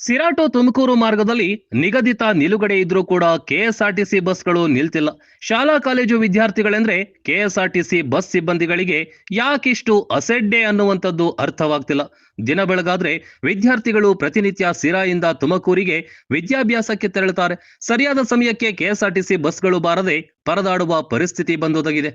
ಸಿರಾಟೋ ತುಮಕೂರು ಮಾರ್ಗದಲ್ಲಿ ನಿಗದಿತ ನಿಲುಗಡೆ ಇದ್ರೂ ಕೂಡ ಕೆಎಸ್ಆರ್ಟಿಸಿ ಬಸ್ಗಳು ನಿಲ್ತಿಲ್ಲ. ಶಾಲಾ ಕಾಲೇಜು ವಿದ್ಯಾರ್ಥಿಗಳೆಂದ್ರೆ ಕೆಎಸ್ಆರ್ಟಿಸಿ ಬಸ್ ಸಿಬ್ಬಂದಿಗಳಿಗೆ ಯಾಕಿಷ್ಟು ಅಸಡ್ಡೆ ಅನ್ನುವಂಥದ್ದು ಅರ್ಥವಾಗ್ತಿಲ್ಲ. ದಿನ ಬೆಳಗಾದ್ರೆ ವಿದ್ಯಾರ್ಥಿಗಳು ಪ್ರತಿನಿತ್ಯ ಸಿರಾಯಿಂದ ತುಮಕೂರಿಗೆ ವಿದ್ಯಾಭ್ಯಾಸಕ್ಕೆ ತೆರಳುತ್ತಾರೆ. ಸರಿಯಾದ ಸಮಯಕ್ಕೆ ಕೆಎಸ್ಆರ್ಟಿಸಿ ಬಸ್ಗಳು ಬಾರದೆ ಪರದಾಡುವ ಪರಿಸ್ಥಿತಿ ಬಂದೊದಗಿದೆ.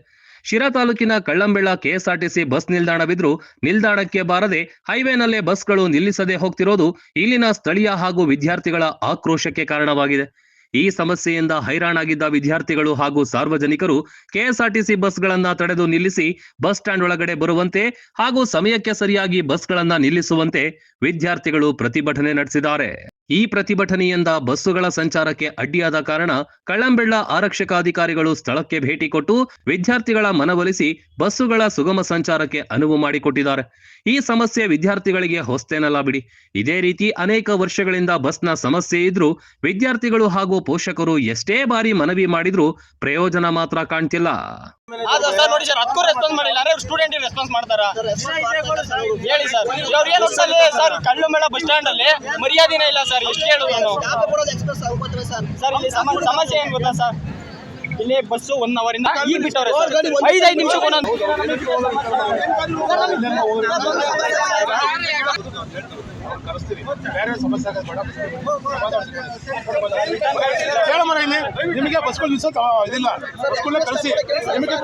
ಶಿರಾ ತಾಲೂಕಿನ ಕಳ್ಳಂಬೆಳ ಕೆಎಸ್ಆರ್ಟಿಸಿ ಬಸ್ ನಿಲ್ದಾಣವಿದ್ರೂ ನಿಲ್ದಾಣಕ್ಕೆ ಬಾರದೆ ಹೈವೇನಲ್ಲೇ ಬಸ್ಗಳು ನಿಲ್ಲಿಸದೆ ಹೋಗ್ತಿರೋದು ಇಲ್ಲಿನ ಸ್ಥಳೀಯ ಹಾಗೂ ವಿದ್ಯಾರ್ಥಿಗಳ ಆಕ್ರೋಶಕ್ಕೆ ಕಾರಣವಾಗಿದೆ. ಈ ಸಮಸ್ಯೆಯಿಂದ ಹೈರಾಣಾಗಿದ್ದ ವಿದ್ಯಾರ್ಥಿಗಳು ಹಾಗೂ ಸಾರ್ವಜನಿಕರು ಕೆಎಸ್ಆರ್ಟಿಸಿ ಬಸ್ಗಳನ್ನ ತಡೆದು ನಿಲ್ಲಿಸಿ ಬಸ್ ಸ್ಟ್ಯಾಂಡ್ ಒಳಗಡೆ ಬರುವಂತೆ ಹಾಗೂ ಸಮಯಕ್ಕೆ ಸರಿಯಾಗಿ ಬಸ್ಗಳನ್ನ ನಿಲ್ಲಿಸುವಂತೆ ವಿದ್ಯಾರ್ಥಿಗಳು ಪ್ರತಿಭಟನೆ ನಡೆಸಿದ್ದಾರೆ. ಈ ಪ್ರತಿಭಟನೆಯಿಂದ ಬಸ್ಸುಗಳ ಸಂಚಾರಕ್ಕೆ ಅಡ್ಡಿಯಾದ ಕಾರಣ ಕಳ್ಳಂಬೆಳ್ಳ ಆರಕ್ಷಕ ಅಧಿಕಾರಿಗಳು ಸ್ಥಳಕ್ಕೆ ಭೇಟಿ ಕೊಟ್ಟು ವಿದ್ಯಾರ್ಥಿಗಳ ಮನವೊಲಿಸಿ ಬಸ್ಸುಗಳ ಸುಗಮ ಸಂಚಾರಕ್ಕೆ ಅನುವು ಮಾಡಿಕೊಟ್ಟಿದ್ದಾರೆ. ಈ ಸಮಸ್ಯೆ ವಿದ್ಯಾರ್ಥಿಗಳಿಗೆ ಹೊಸ್ತೇನಲ್ಲ ಬಿಡಿ. ಇದೇ ರೀತಿ ಅನೇಕ ವರ್ಷಗಳಿಂದ ಬಸ್ನ ಸಮಸ್ಯೆ ಇದ್ರೂ ವಿದ್ಯಾರ್ಥಿಗಳು ಹಾಗೂ ಪೋಷಕರು ಎಷ್ಟೇ ಬಾರಿ ಮನವಿ ಮಾಡಿದ್ರೂ ಪ್ರಯೋಜನ ಮಾತ್ರ ಕಾಣ್ತಿಲ್ಲ. ಕಳ್ಳಂಬೆಳ ಬಸ್ ಸ್ಟ್ಯಾಂಡ್ ಅಲ್ಲಿ ಮರ್ಯಾದೆನೇ ಇಲ್ಲ ಸರ್. ಎಷ್ಟು ಹೇಳುದು ನಾನು ಸರ್, ಇಲ್ಲಿ ಸಮಸ್ಯೆ ಏನ್ ಗೊತ್ತಾ ಸರ್, ಇಲ್ಲಿ ಬಸ್ಸು 1 ಅವರ್ ಇಂದ ಈಗ ಬಿಟ್ಟವ್ರೆ ಸರ್. 5 ನಿಮಿಷಕ್ಕೂ ನಾನು ನಿಮಗೆ ಬಸ್ಗಳು ನಿಲ್ಸೋಕೆ ಇದಿಲ್ಲ, ಬಸ್ಗಳನ್ನ ಕಳಿಸಿ ನಿಮಗೆ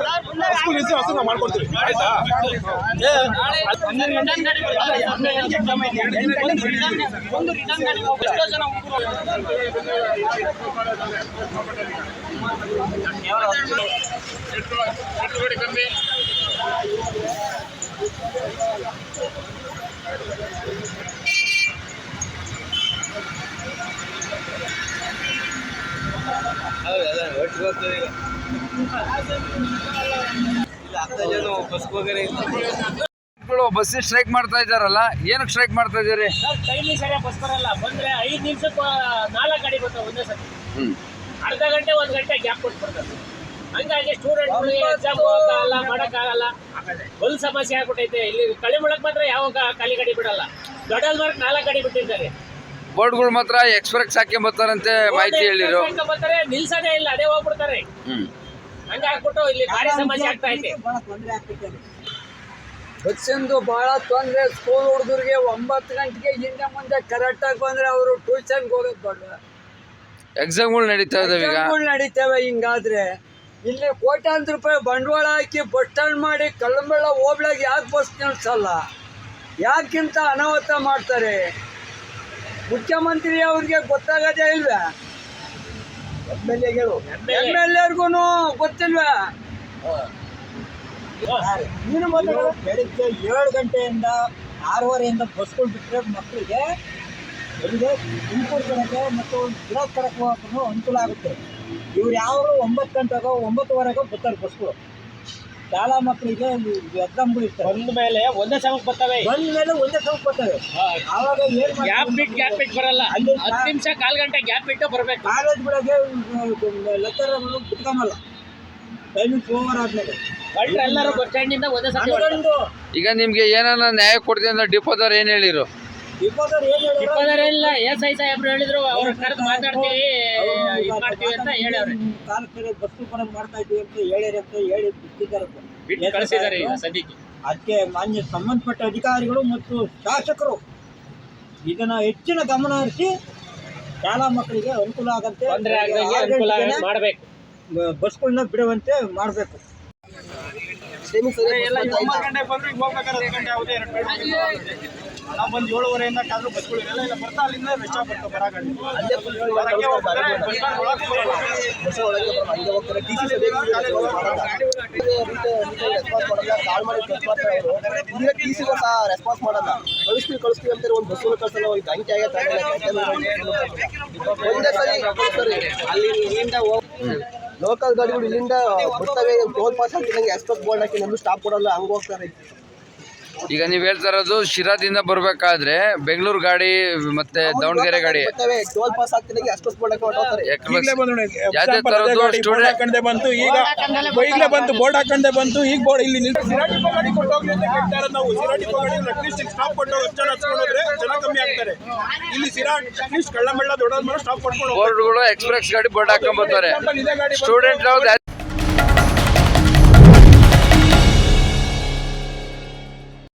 ಬಸ್ಗಳು ನಿಲ್ಸಿ ವ್ಯವಸ್ಥೆ ನಾವು ಮಾಡ್ಕೊಡ್ತೀವಿ. ಆಯ್ತಾ? ಬಸ್ ಸ್ಟ್ರೈಕ್ ಮಾಡ್ತಾ ಇದ್ದಾರಲ್ಲ, ಏನಕ್ಕೆ ಸ್ಟ್ರೈಕ್ ಮಾಡ್ತಾ ಇದ್ದಾರೆ? ಟೈಮಿಗೆ ಸರಿಯಾಗಿ ಬಸ್ ಬರಲ್ಲ. ಬಂದ್ರೆ 5 ನಿಮಿಷಕ್ಕೆ 4 ಗಾಡಿ ಬರ್ತಾವೆ ಒಂದೇ ಸತಿ. ಅರ್ಧ ಗಂಟೆ 1 ಗಂಟೆ ಗ್ಯಾಪ್ ಕೊಟ್ಟು ಬರ್ತಾರೆ. ಹಂಗಾಗಿ ಸ್ಟೂಡೆಂಟ್ಗಳು ಎಕ್ಸಾಮ್ ಹೋಗಲ್ಲ, ಮಾಡೋಕ್ಕಾಗಲ್ಲ. ಫುಲ್ ಸಮಸ್ಯೆ ಆಗ್ಬಿಟ್ಟೈತೆ. ಇಲ್ಲಿ ಕಳಿಮಳಕ್ಕೆ ಮಾತ್ರ ಯಾವ ಖಾಲಿ ಗಾಡಿ ಬಿಡಲ್ಲ. ದೊಡ್ಡಲ್ ಮಾರ್ಕ್ 4 ಗಾಡಿ ಬಿಟ್ಟಿದ್ದಾರೆ. ಬೋರ್ಡ್ಗಳು ಮಾತ್ರ ಎಕ್ಸ್ಪ್ರೆಸ್ ಹಾಕಿ ಬರ್ತಾರಂತೆ ಮಾಹಿತಿ ಹೇಳಿದ್ರು. ಬರ್ತಾರೆ, ನಿಲ್ಸೋದೇ ಇಲ್ಲ, ಅದೇ ಹೋಗ್ಬಿಡ್ತಾರೆ. ಹಂಗಾಗ್ಬಿಟ್ಟು ಇಲ್ಲಿ ಭಾರಿ ಸಮಸ್ಯೆ ಆಗ್ತಾ ಐತೆ. ಬಸ್ಸಿಂದು ಬಹಳ ತೊಂದರೆ. ಸ್ಕೂಲ್ ಹುಡುಗರಿಗೆ 9 ಗಂಟೆಗೆ ಹಿಂದೆ ಮುಂದೆ ಕರೆಕ್ಟಾಗಿ ಬಂದರೆ ಅವರು ಟ್ಯೂಷನ್ಗೆ ಹೋಗೋದು ಬೇಡ. ಎಕ್ಸಾಮ್ಗಳು ನಡೀತಾ ಇದಾವೆ, ಈಗ ನಡೀತವೆ. ಹಿಂಗಾದ್ರೆ ಇಲ್ಲಿ ಕೋಟ್ಯಾಂತರ ರೂಪಾಯಿ ಬಂಡವಾಳ ಹಾಕಿ ಬಸ್ ಸ್ಟ್ಯಾಂಡ್ ಮಾಡಿ ಕಳ್ಳಂಬೆಳ ಹೋಬ್ಳಾಗ ಯಾಕೆ ಬಸ್ ನಿಲ್ಸಲ್ಲ? ಯಾಕಿಂತ ಅನಾಹುತ ಮಾಡ್ತಾರೆ? ಮುಖ್ಯಮಂತ್ರಿ ಅವ್ರಿಗೆ ಗೊತ್ತಾಗದೇ ಇಲ್ವೇ? MLA ಗೊತ್ತಿಲ್ವೇ? ನೀನು ಬೆಳಿಗ್ಗೆ 7 ಗಂಟೆಯಿಂದ 6:30 ಬಸ್ಗಳು ಬಿಟ್ಟರೆ ಮಕ್ಕಳಿಗೆ ಎಲ್ಲಿಗೆ ತುಮಕೂರು ಕಡೆಗೆ ಮತ್ತು ಇರೋದ್ ಕಡೆಗೆ ಹೋಗೋಕ್ಕೂ ಅನುಕೂಲ ಆಗುತ್ತೆ. ಇವ್ರು ಯಾರು 9 ಗಂಟೆಗೋ 9:15ಗೋ ಬರ್ತಾರೆ ಬಸ್ಗಳು. ಶಾಲಾ ಮಕ್ಕಳಿಗೆ ಎಕ್ಸಾಮ್ಗಳು ಇರ್ತಾರೆ. ಬಂದ ಮೇಲೆ ಒಂದೇ ಸಮಯಕ್ಕೆ ಬರ್ತವೆ. ಒಂದೇ ಸಮಯಕ್ಕೆ ಬರ್ತವೆ. ಆವಾಗ ಗ್ಯಾಪ್ ಬಿಟ್ಟು ಬರಲ್ಲ. 10 ನಿಮಿಷ 1/4 ಗಂಟೆ ಗ್ಯಾಪ್ ಬಿಟ್ಟು ಬರಬೇಕು. ಕಾಲೇಜ್ಗಳಿಗೆ ಲೆಕ್ಚರರ್ಗಳು ಬಿಟ್ಕೊಂಬಲ್ಲ. ಟೈಮಿಂಗ್ ಓವರ್ ಆದ್ಮೇಲೆ ಎಲ್ಲರೂ ಬಸ್ ಸ್ಟ್ಯಾಂಡಿಂದ ಒಂದೇ ಸತಿ. ಈಗ ನಿಮ್ಗೆ ಏನಾರ ನ್ಯಾಯ ಕೊಡ್ತೀವಿ ಅಂದ್ರೆ ಡಿಪೋದವ್ರು ಏನು ಹೇಳಿರು? ಇಲ್ಲ, SI ಸಾಹೇಬ್ರು ಹೇಳಿದ್ರು, ಅವ್ರ ಕರೆದು ಮಾತಾಡ್ತೀವಿ, ಇದು ಮಾಡ್ತೀವಿ ಅಂತ ಹೇಳವ್ರೆ. ತಾಲೂಕಿಗೆ ಬಸ್ಸು ಬರೋದು ಮಾಡ್ತಾ ಇದ್ದೀವಿ ಅಂತ ಹೇಳಿ ಬಿಟ್ಟು ಕಳಿಸಿದ್ದಾರೆ ಈಗ ಸದ್ಯಕ್ಕೆ. ಅದಕ್ಕೆ ಮಾನ್ಯ ಸಂಬಂಧಪಟ್ಟ ಅಧಿಕಾರಿಗಳು ಮತ್ತು ಶಾಸಕರು ಇದನ್ನ ಹೆಚ್ಚಿನ ಗಮನ ಹರಿಸಿ ಶಾಲಾ ಮಕ್ಕಳಿಗೆ ಅನುಕೂಲ ಆಗಂತೆ ತೊಂದರೆ ಆಗದಂಗೆ ಅನುಕೂಲ ಮಾಡಬೇಕು. ಬಸ್ಗಳನ್ನ ಬಿಡುವಂತೆ ಮಾಡಬೇಕು. ನಾವು ಬಂದು 7:30 ಕಾದ್ರೂ ಬಸ್ಗಳು ಎಲ್ಲ ಬರ್ತಾ ಅಲ್ಲಿಂದ ವೆಚ್ಚ ಬರ್ತಾವೆ ಬರಾಗಡಿ. ರೆಸ್ಪಾನ್ಸ್ ಮಾಡಲ್ಲ. ಕಳಿಸ್ತೀವಿ ಅಂತಾರೆ, ಒಂದು ಬಸ್ಸು ಕಳ್ಸಲ್ಲ. ಒಂದು ಗಂಟೆ ಒಂದೇ ಸರಿ ಅಲ್ಲಿ ಇಲ್ಲಿಂದ ಲೋಕಲ್ ಗಾಡಿಗಳು ಇಲ್ಲಿಂದ ಬರ್ತವೆ. ಟೋಲ್ ಪಾಸ್ ಹಾಕಿ ನಂಗೆ ಎಕ್ಸ್ಪ್ರೆಸ್ ಬೋರ್ಡ್ ಹಾಕಿ ನಮ್ಮದು ಸ್ಟಾಪ್ ಕೊಡಲ್ಲ, ಹಂಗೆ ಹೋಗ್ತಾರೆ. ಈಗ ನೀವ್ ಹೇಳ್ತಾ ಇರೋದು ಶಿರಾದಿಂದ ಬರ್ಬೇಕಾದ್ರೆ ಬೆಂಗಳೂರು ಗಾಡಿ ಮತ್ತೆ ದಾವಣಗೆರೆ ಗಾಡಿ ಟೋಲ್ ಪಾಸ್ ಆಗ್ತಿಲ್ಲ ಎಕ್ಸ್ಪ್ರೆಸ್ ಬೋರ್ಡ್ ಹೊರಟೋತಾರೆ. ಯಾವ್ದೇ ತರದ್ದು ಸ್ಟೂಡೆಂಟ್ ಹಾಕೊಂಡೆ ಬಂತು, ಈಗ ಈಗಲೇ ಬಂತು ಬೋರ್ಡ್ ಹಾಕೊಂಡೆ ಬಂತು, ಈಗ ಬೋರ್ಡ್ ಇಲ್ಲಿ ಸಿರಾಟಿ ಗಾಡಿ ಕೊಟ್ಟೋಗ್ಲಿ ಅಂತ ಕೇಳ್ತಾ ಇರೋದು ನಾವು. ಸಿರಾಟಿ ಗಾಡಿ ಅಟ್ಲೀಸ್ಟ್ ಸ್ಟಾಪ್ ಕೊಟ್ಟು ಜನ ಹಚ್ಕೊಂಡ್ರೆ ಜನ ಕಮ್ಮಿ ಆಗ್ತಾರೆ. ಇಲ್ಲಿ ಸಿರಾಟ್ ಅಟ್ಲೀಸ್ಟ್ ಕಳ್ಳಮಳ್ಳ ದೊಡ್ಡದ ಸ್ಟಾಪ್ ಕೊಟ್ಕೊಂಡು ಬೋರ್ಡ್ಗಳು ಎಕ್ಸ್ಪ್ರೆಸ್ ಗಾಡಿ ಬೋರ್ಡ್ ಹಾಕೊಂಡ್ ಬರ್ತಾರೆ. ಸ್ಟೂಡೆಂಟ್